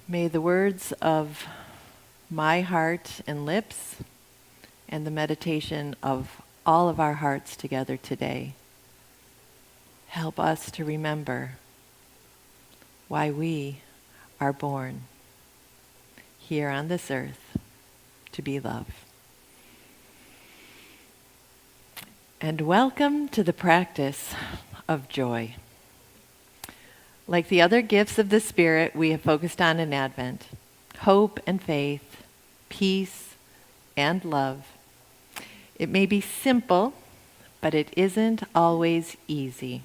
May the words of my heart and lips and the meditation of all of our hearts together today help us to remember why we are born here on this earth to be love. And welcome to the practice of joy. Like the other gifts of the Spirit we have focused on in Advent, hope and faith, peace and love, it may be simple, but it isn't always easy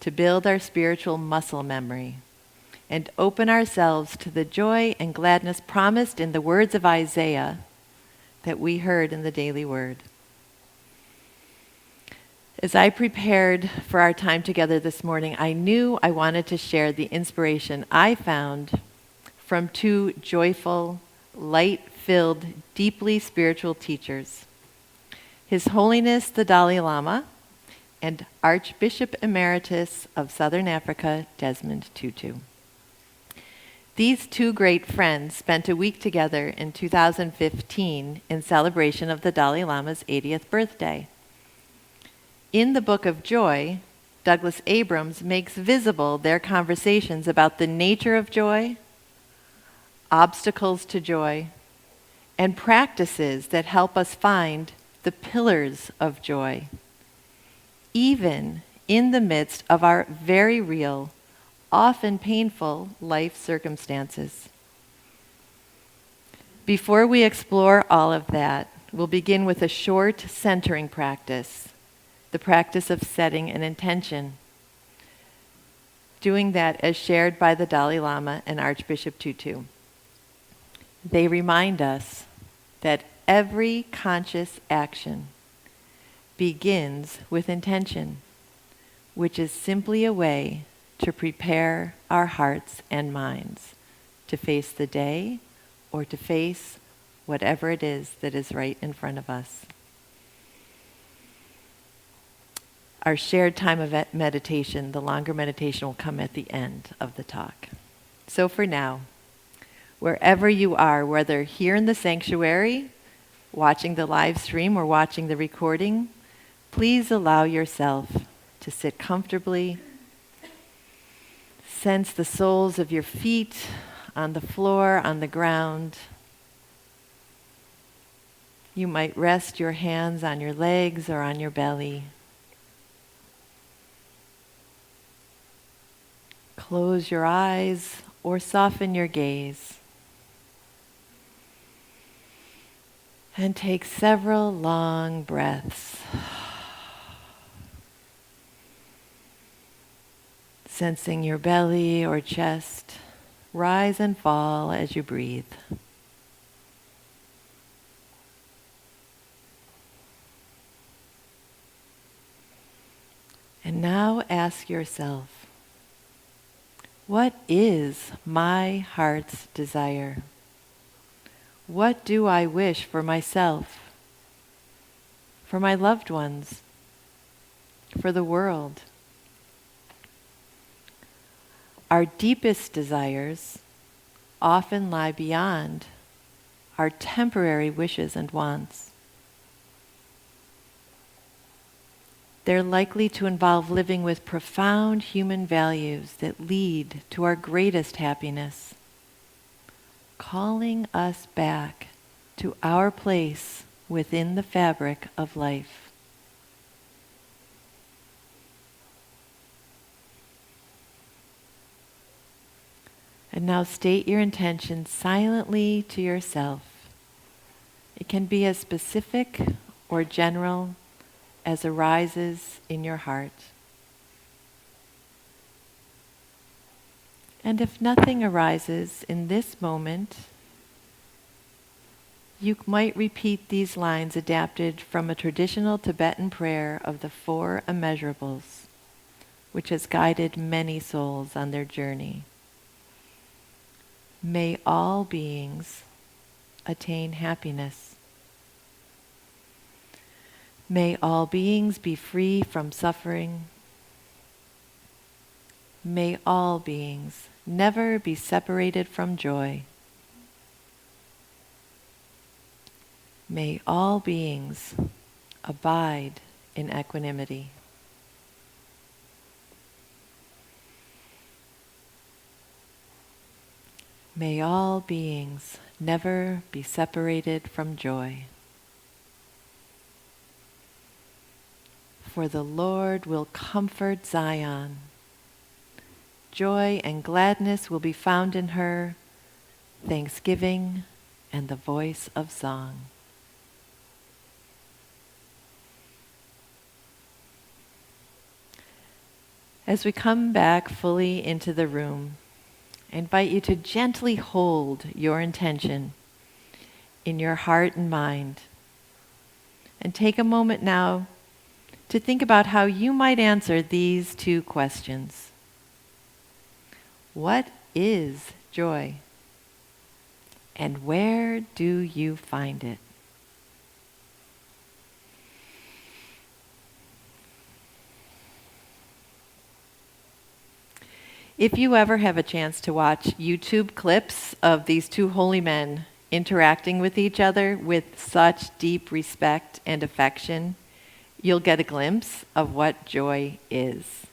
to build our spiritual muscle memory and open ourselves to the joy and gladness promised in the words of Isaiah that we heard in the daily word. As I prepared for our time together this morning, I knew I wanted to share the inspiration I found from two joyful, light-filled, deeply spiritual teachers, His Holiness the Dalai Lama and Archbishop Emeritus of Southern Africa, Desmond Tutu. These two great friends spent a week together in 2015 in celebration of the Dalai Lama's 80th birthday. In the Book of Joy, Douglas Abrams makes visible their conversations about the nature of joy, obstacles to joy, and practices that help us find the pillars of joy, even in the midst of our very real, often painful life circumstances. Before we explore all of that, we'll begin with a short centering practice. The practice of setting an intention. Doing that as shared by the Dalai Lama and Archbishop Tutu. They remind us that every conscious action begins with intention, which is simply a way to prepare our hearts and minds to face the day or to face whatever it is that is right in front of us. Our shared time of meditation, the longer meditation, will come at the end of the talk. So for now, wherever you are, whether here in the sanctuary, watching the live stream or watching the recording, please allow yourself to sit comfortably. Sense the soles of your feet on the floor, on the ground. You might rest your hands on your legs or on your belly. Close your eyes or soften your gaze. And take several long breaths. Sensing your belly or chest rise and fall as you breathe. And now ask yourself, what is my heart's desire? What do I wish for myself, for my loved ones, for the world? Our deepest desires often lie beyond our temporary wishes and wants. They're likely to involve living with profound human values that lead to our greatest happiness, calling us back to our place within the fabric of life. And now state your intention silently to yourself. It can be as specific or general as arises in your heart. And if nothing arises in this moment, you might repeat these lines adapted from a traditional Tibetan prayer of the 4 immeasurables, which has guided many souls on their journey. May all beings attain happiness. May all beings be free from suffering. May all beings never be separated from joy. May all beings abide in equanimity. May all beings never be separated from joy. For the Lord will comfort Zion. Joy and gladness will be found in her, thanksgiving and the voice of song. As we come back fully into the room, I invite you to gently hold your intention in your heart and mind. And take a moment now to think about how you might answer these two questions. What is joy? And where do you find it? If you ever have a chance to watch YouTube clips of these two holy men interacting with each other with such deep respect and affection, you'll get a glimpse of what joy is.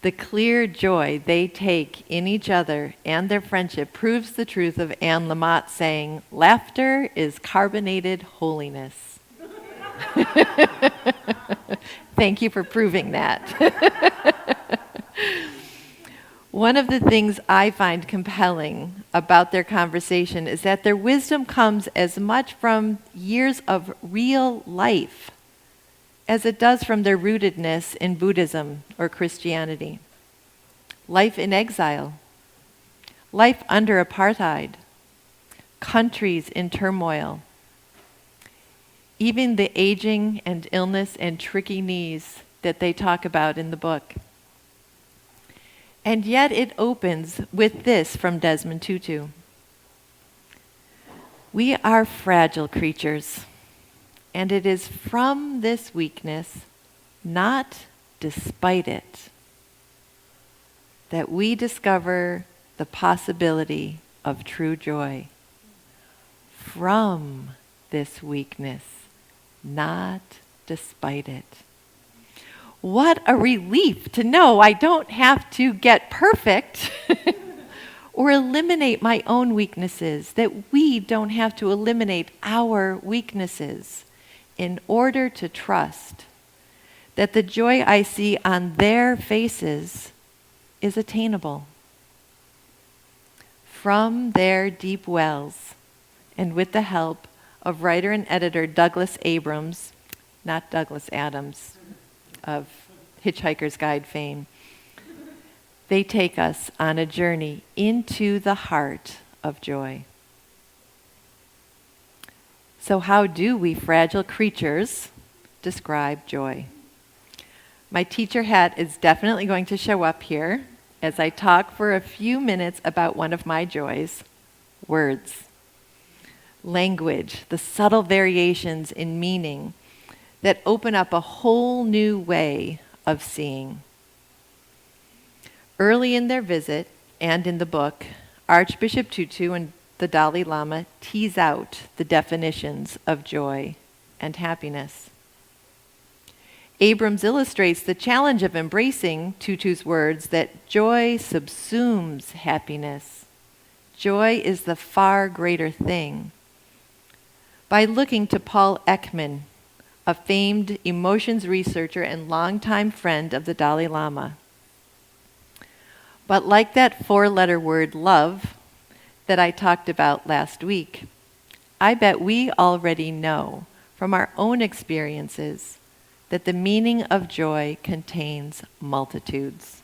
The clear joy they take in each other and their friendship proves the truth of Anne Lamott saying, "Laughter is carbonated holiness." Thank you for proving that. One of the things I find compelling about their conversation is that their wisdom comes as much from years of real life as it does from their rootedness in Buddhism or Christianity. Life in exile, life under apartheid, countries in turmoil, even the aging and illness and tricky knees that they talk about in the book. And yet it opens with this from Desmond Tutu. We are fragile creatures. And it is from this weakness, not despite it, that we discover the possibility of true joy. From this weakness, not despite it. What a relief to know I don't have to get perfect or eliminate my own weaknesses, that we don't have to eliminate our weaknesses in order to trust that the joy I see on their faces is attainable. From their deep wells, and with the help of writer and editor Douglas Abrams, not Douglas Adams, of Hitchhiker's Guide fame, they take us on a journey into the heart of joy. So how do we fragile creatures describe joy? My teacher hat is definitely going to show up here as I talk for a few minutes about one of my joys, words. Language, the subtle variations in meaning that open up a whole new way of seeing. Early in their visit and in the book, Archbishop Tutu and the Dalai Lama tease out the definitions of joy and happiness. Abrams illustrates the challenge of embracing Tutu's words that joy subsumes happiness. Joy is the far greater thing. By looking to Paul Ekman, a famed emotions researcher and longtime friend of the Dalai Lama. But like that four-letter word, love, that I talked about last week, I bet we already know from our own experiences that the meaning of joy contains multitudes.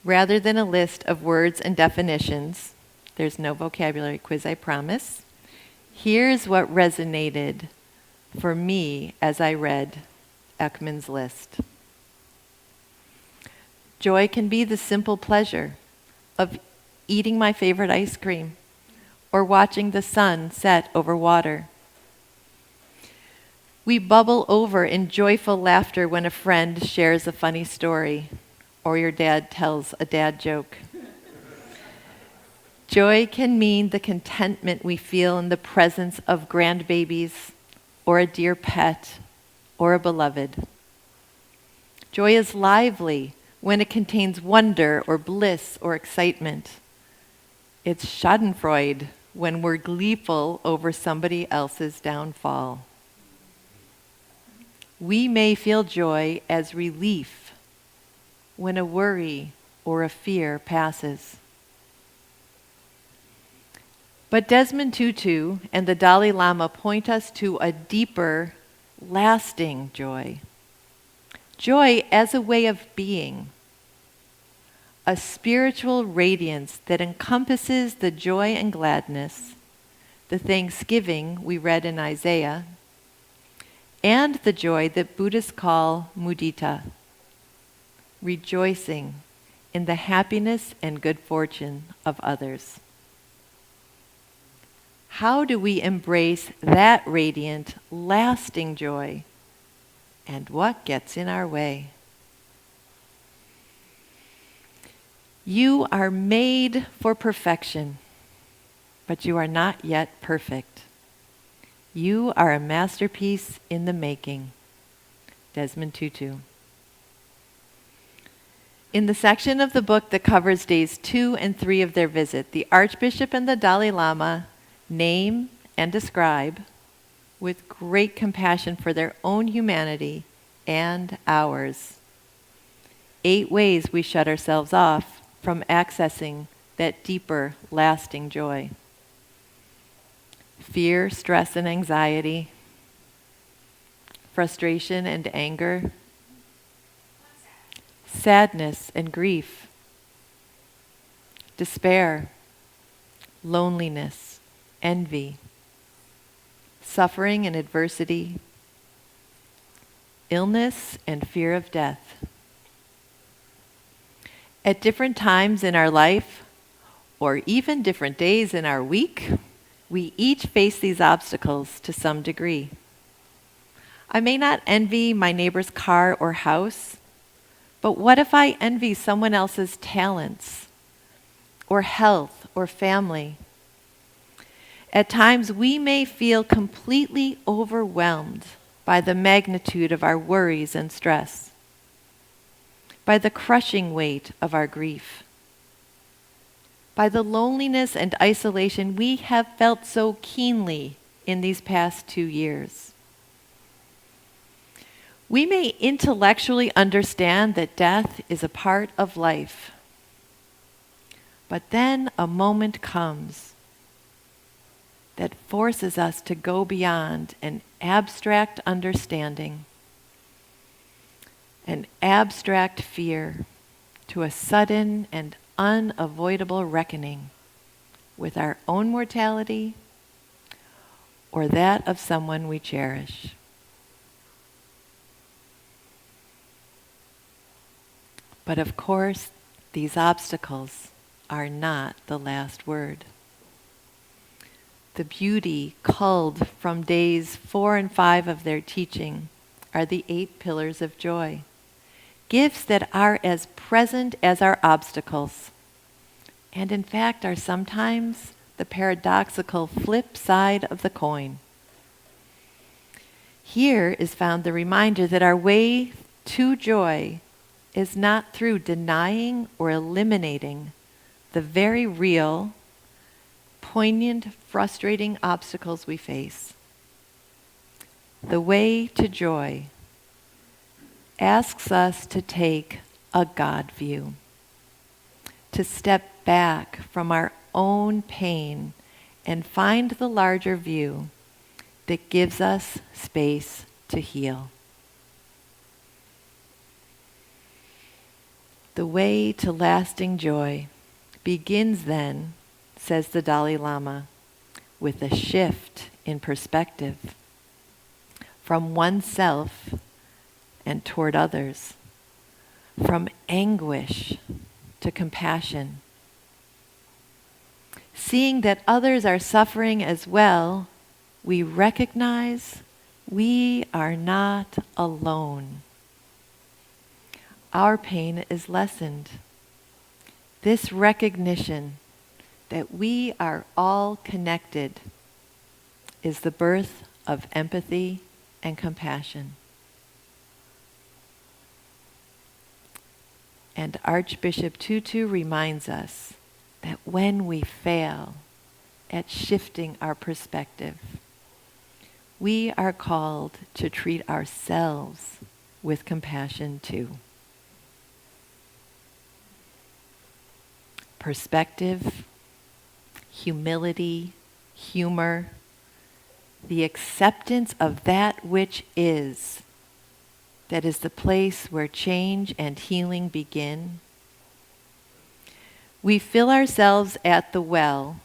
Rather than a list of words and definitions, there's no vocabulary quiz, I promise. Here's what resonated for me as I read Ekman's list. Joy can be the simple pleasure of eating my favorite ice cream or watching the sun set over water. We bubble over in joyful laughter when a friend shares a funny story, or your dad tells a dad joke. Joy can mean the contentment we feel in the presence of grandbabies, or a dear pet, or a beloved. Joy is lively when it contains wonder or bliss or excitement. It's schadenfreude when we're gleeful over somebody else's downfall. We may feel joy as relief when a worry or a fear passes. But Desmond Tutu and the Dalai Lama point us to a deeper, lasting joy. Joy as a way of being, a spiritual radiance that encompasses the joy and gladness, the thanksgiving we read in Isaiah, and the joy that Buddhists call mudita, rejoicing in the happiness and good fortune of others. How do we embrace that radiant, lasting joy? And what gets in our way? You are made for perfection, but you are not yet perfect. You are a masterpiece in the making. Desmond Tutu. In the section of the book that covers days 2 and 3 of their visit, the Archbishop and the Dalai Lama name and describe, with great compassion for their own humanity and ours, 8 ways we shut ourselves off from accessing that deeper, lasting joy. Fear, stress, and anxiety, frustration and anger, sadness and grief, despair, loneliness, envy, suffering and adversity, illness and fear of death. At different times in our life, or even different days in our week, we each face these obstacles to some degree. I may not envy my neighbor's car or house, but what if I envy someone else's talents, or health, or family? At times, we may feel completely overwhelmed by the magnitude of our worries and stress, by the crushing weight of our grief, by the loneliness and isolation we have felt so keenly in these past 2 years. We may intellectually understand that death is a part of life, but then a moment comes that forces us to go beyond an abstract understanding, an abstract fear, to a sudden and unavoidable reckoning with our own mortality or that of someone we cherish. But of course, these obstacles are not the last word. The beauty culled from days 4 and 5 of their teaching are the 8 pillars of joy, gifts that are as present as our obstacles, and in fact are sometimes the paradoxical flip side of the coin. Here is found the reminder that our way to joy is not through denying or eliminating the very real, poignant, frustrating obstacles we face. The way to joy asks us to take a God view, to step back from our own pain and find the larger view that gives us space to heal. The way to lasting joy begins then, says the Dalai Lama, with a shift in perspective from oneself and toward others, from anguish to compassion. Seeing that others are suffering as well, we recognize we are not alone. our pain is lessened. This recognition that we are all connected is the birth of empathy and compassion. And Archbishop Tutu reminds us that when we fail at shifting our perspective, we are called to treat ourselves with compassion too. Perspective, humility, humor, the acceptance of that which is, that is the place where change and healing begin. We fill ourselves at the well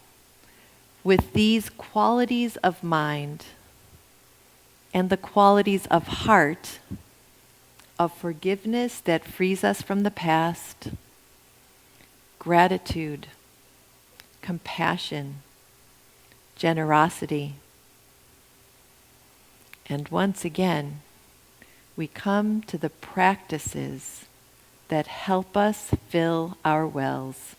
with these qualities of mind and the qualities of heart, of forgiveness that frees us from the past, gratitude, compassion, generosity. And once again, we come to the practices that help us fill our wells,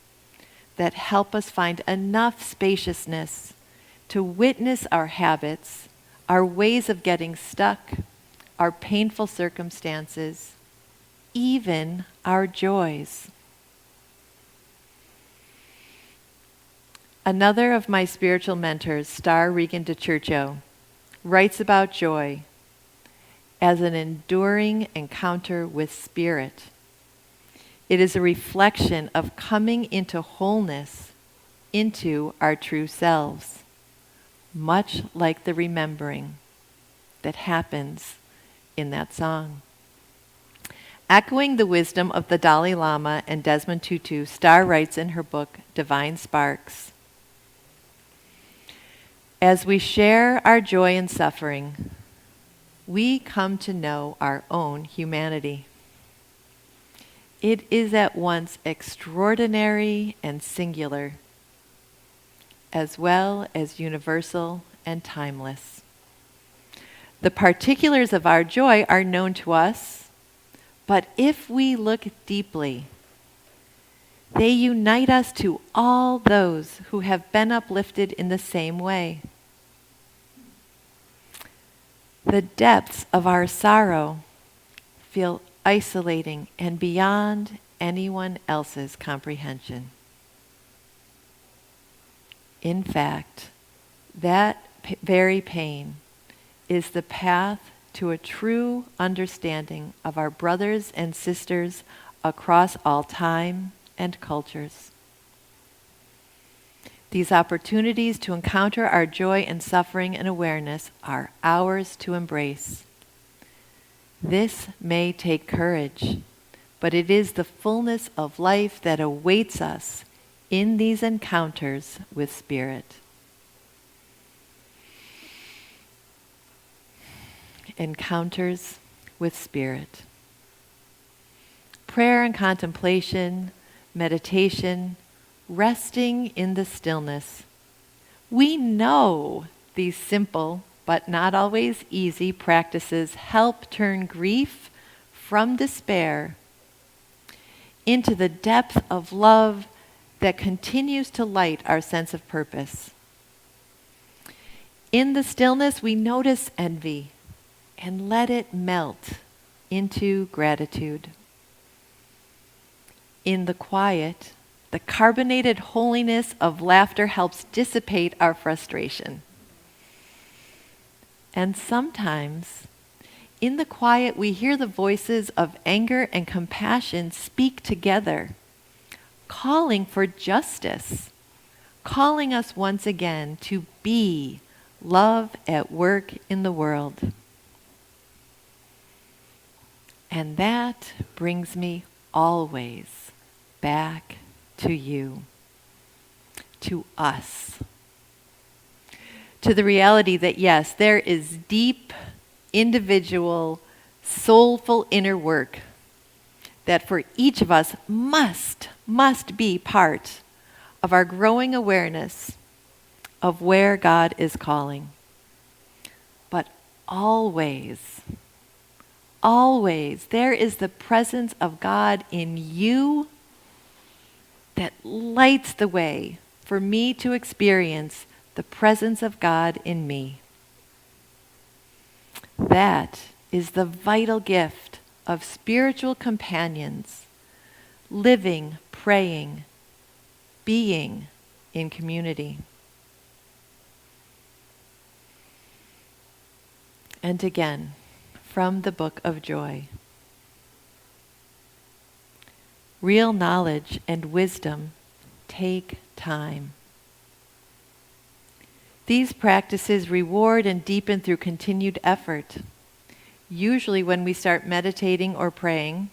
that help us find enough spaciousness to witness our habits, our ways of getting stuck, our painful circumstances, even our joys. Another of my spiritual mentors, Star Regan DiCiccio, writes about joy as an enduring encounter with spirit. It is a reflection of coming into wholeness, into our true selves, much like the remembering that happens in that song. Echoing the wisdom of the Dalai Lama and Desmond Tutu, Star writes in her book, Divine Sparks, as we share our joy and suffering, we come to know our own humanity. It is at once extraordinary and singular, as well as universal and timeless. The particulars of our joy are known to us, but if we look deeply, they unite us to all those who have been uplifted in the same way. The depths of our sorrow feel isolating and beyond anyone else's comprehension. In fact, that very pain is the path to a true understanding of our brothers and sisters across all time and cultures. These opportunities to encounter our joy and suffering and awareness are ours to embrace. This may take courage, but it is the fullness of life that awaits us in these encounters with Spirit. Encounters with Spirit. Prayer and contemplation, meditation, resting in the stillness. We know these simple but not always easy practices help turn grief from despair into the depth of love that continues to light our sense of purpose. In the stillness, we notice envy and let it melt into gratitude. In the quiet, the carbonated holiness of laughter helps dissipate our frustration. And sometimes, in the quiet, we hear the voices of anger and compassion speak together, calling for justice, calling us once again to be love at work in the world. And that brings me always back to you, to us, to the reality that yes, there is deep, individual, soulful inner work that for each of us must be part of our growing awareness of where God is calling. But always always. There is the presence of God in you that lights the way for me to experience the presence of God in me. That is the vital gift of spiritual companions, living, praying, being in community. And again, from the Book of Joy. Real knowledge and wisdom take time. These practices reward and deepen through continued effort. Usually when we start meditating or praying,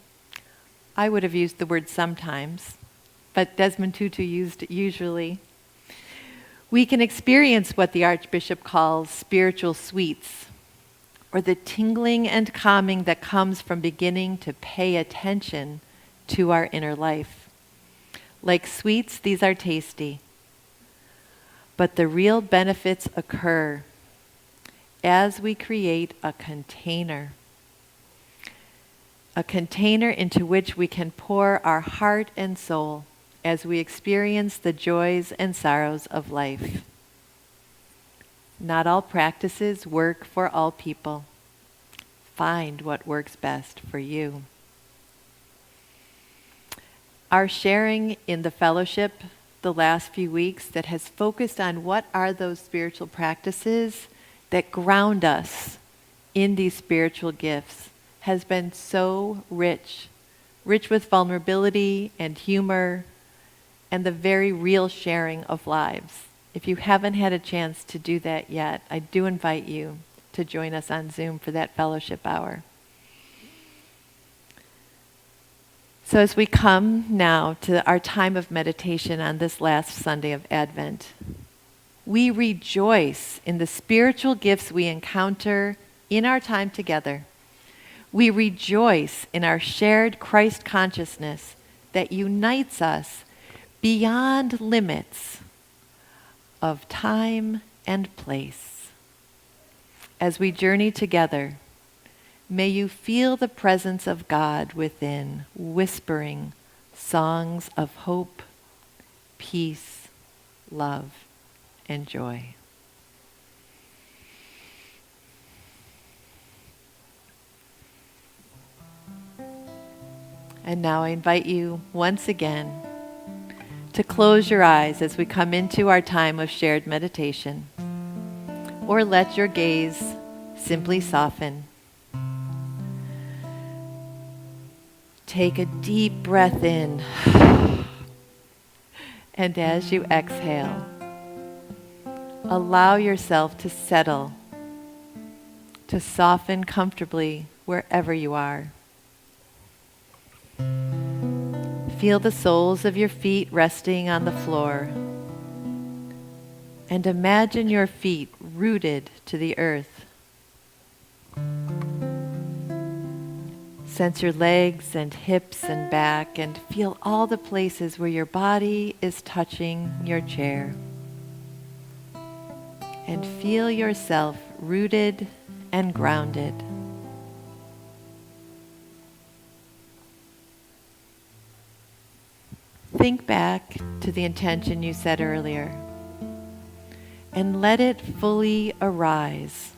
I would have used the word sometimes, but Desmond Tutu used usually, we can experience what the Archbishop calls spiritual sweets, or the tingling and calming that comes from beginning to pay attention to our inner life. Like sweets, these are tasty. But the real benefits occur as we create a container into which we can pour our heart and soul as we experience the joys and sorrows of life. Not all practices work for all people. Find what works best for you. Our sharing in the fellowship the last few weeks that has focused on what are those spiritual practices that ground us in these spiritual gifts has been so rich with vulnerability and humor and the very real sharing of lives. If you haven't had a chance to do that yet, I do invite you to join us on Zoom for that fellowship hour. So as we come now to our time of meditation on this last Sunday of Advent, we rejoice in the spiritual gifts we encounter in our time together. We rejoice in our shared Christ consciousness that unites us beyond limits of time and place. As we journey together, may you feel the presence of God within, whispering songs of hope, peace, love, and joy. And now I invite you once again to close your eyes as we come into our time of shared meditation, or let your gaze simply soften. Take a deep breath in, and as you exhale, allow yourself to settle, to soften comfortably wherever you are. Feel the soles of your feet resting on the floor, and imagine your feet rooted to the earth. Sense your legs and hips and back, and feel all the places where your body is touching your chair. And feel yourself rooted and grounded. Think back to the intention you set earlier, and let it fully arise,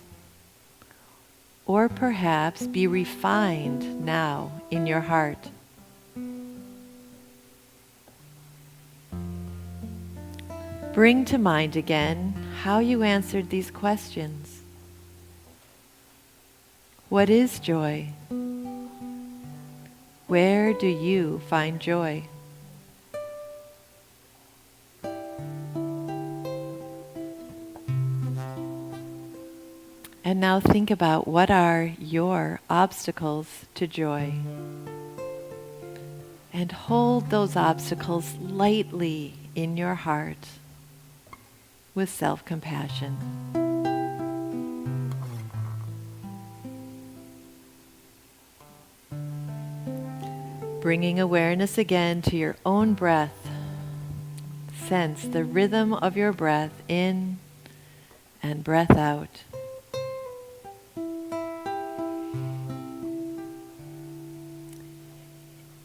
or perhaps be refined now in your heart. Bring to mind again how you answered these questions. What is joy? Where do you find joy? And now think about what are your obstacles to joy. And hold those obstacles lightly in your heart with self-compassion. Bringing awareness again to your own breath. Sense the rhythm of your breath in and breath out.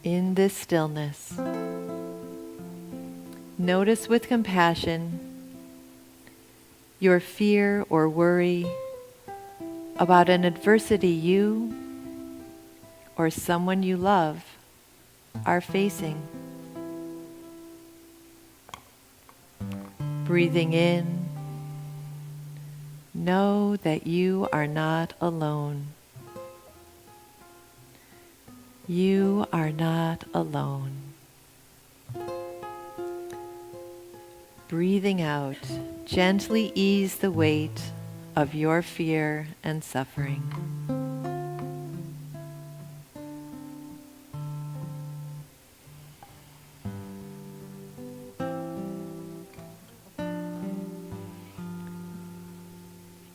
In this stillness, notice with compassion your fear or worry about an adversity you or someone you love are facing. Breathing in, know that you are not alone. You are not alone. Breathing out, gently ease the weight of your fear and suffering.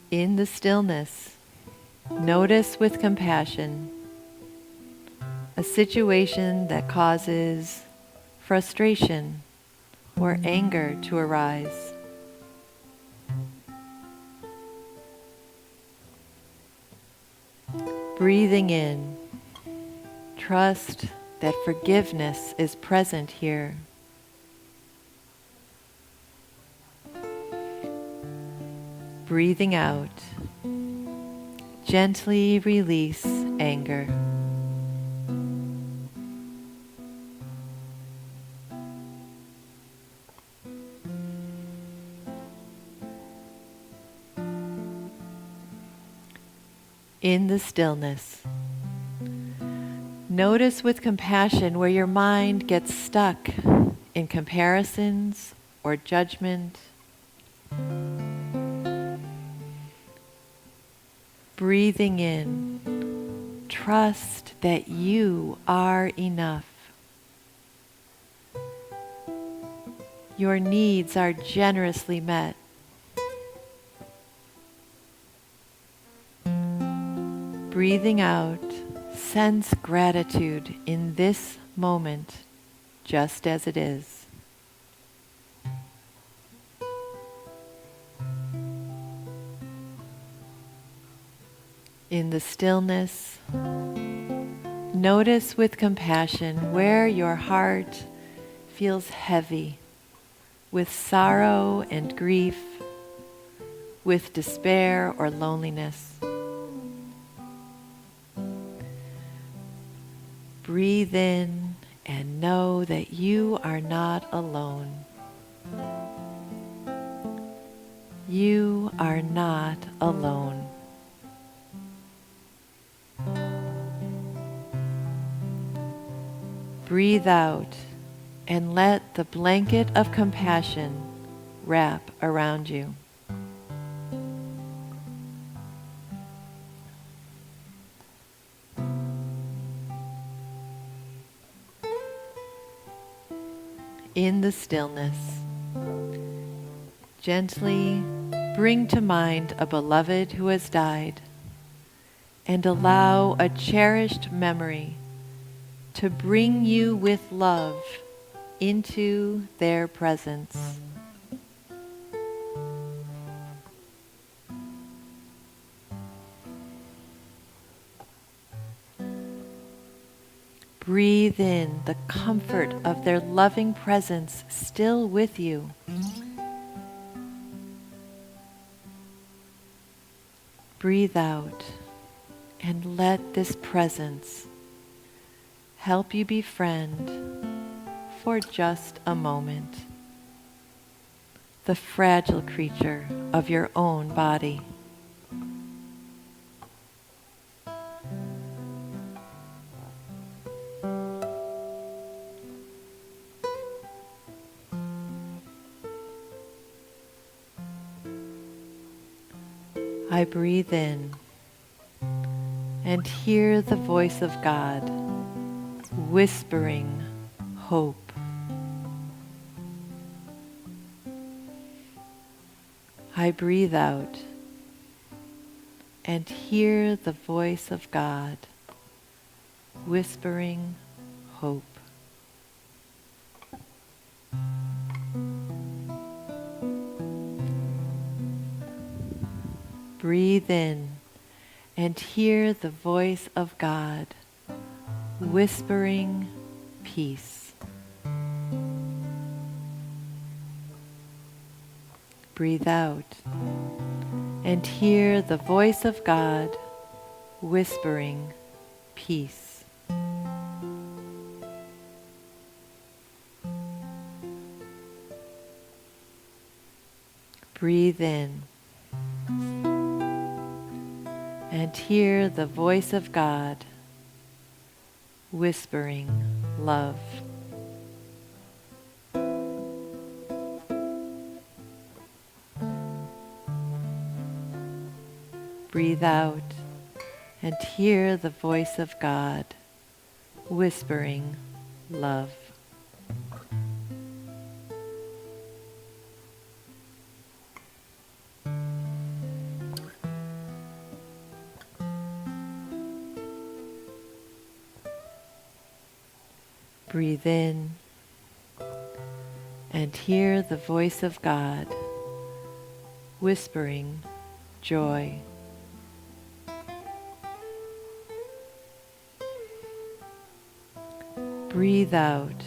In the stillness, notice with compassion a situation that causes frustration or anger to arise. Breathing in, trust that forgiveness is present here. Breathing out, gently release anger. In the stillness, notice with compassion where your mind gets stuck in comparisons or judgment. Breathing in, trust that you are enough. Your needs are generously met. Breathing out, sense gratitude in this moment, just as it is. In the stillness, notice with compassion where your heart feels heavy with sorrow and grief, with despair or loneliness. Breathe in and know that you are not alone. You are not alone. Breathe out and let the blanket of compassion wrap around you. In the stillness, gently bring to mind a beloved who has died and allow a cherished memory to bring you with love into their presence. Breathe in the comfort of their loving presence still with you. Breathe out and let this presence help you befriend for just a moment the fragile creature of your own body. I breathe in and hear the voice of God whispering hope. I breathe out and hear the voice of God whispering hope. Breathe in and hear the voice of God whispering peace. Breathe out and hear the voice of God whispering peace. Breathe in and hear the voice of God whispering love. Breathe out and hear the voice of God whispering love. Breathe in and hear the voice of God whispering joy. Breathe out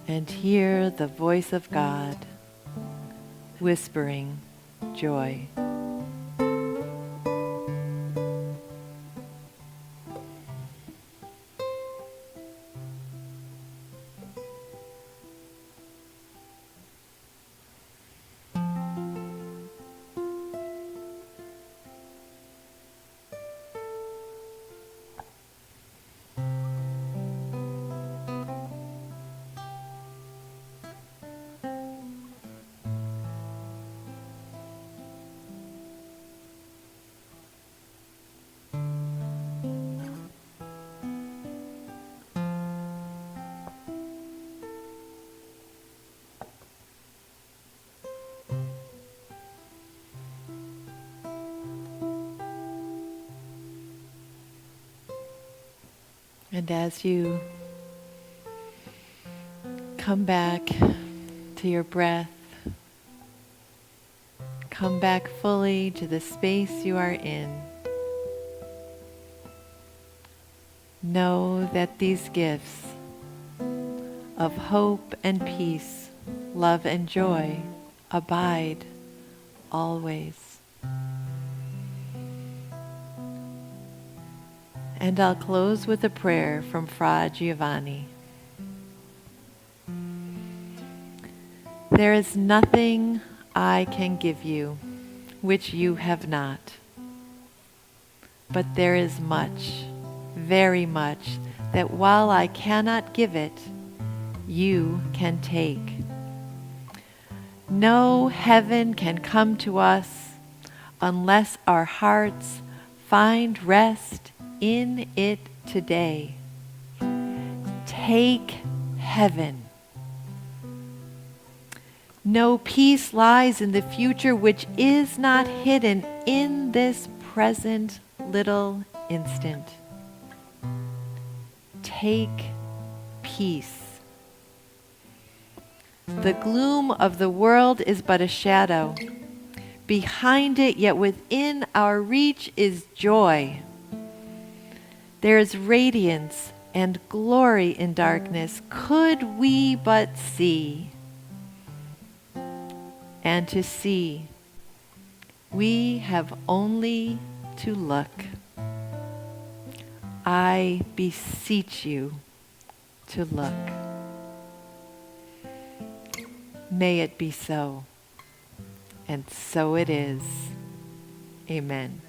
and hear the voice of God whispering joy. And as you come back to your breath, come back fully to the space you are in. Know that these gifts of hope and peace, love and joy abide always. And I'll close with a prayer from Fra Giovanni. There is nothing I can give you which you have not, but there is much, very much, that while I cannot give it, you can take. No heaven can come to us unless our hearts find rest in it today. Take heaven. No peace lies in the future which is not hidden in this present little instant. Take peace. The gloom of the world is but a shadow. Behind it, yet within our reach, is joy. There is radiance and glory in darkness, could we but see. And to see, we have only to look. I beseech you to look. May it be so, and so it is. Amen.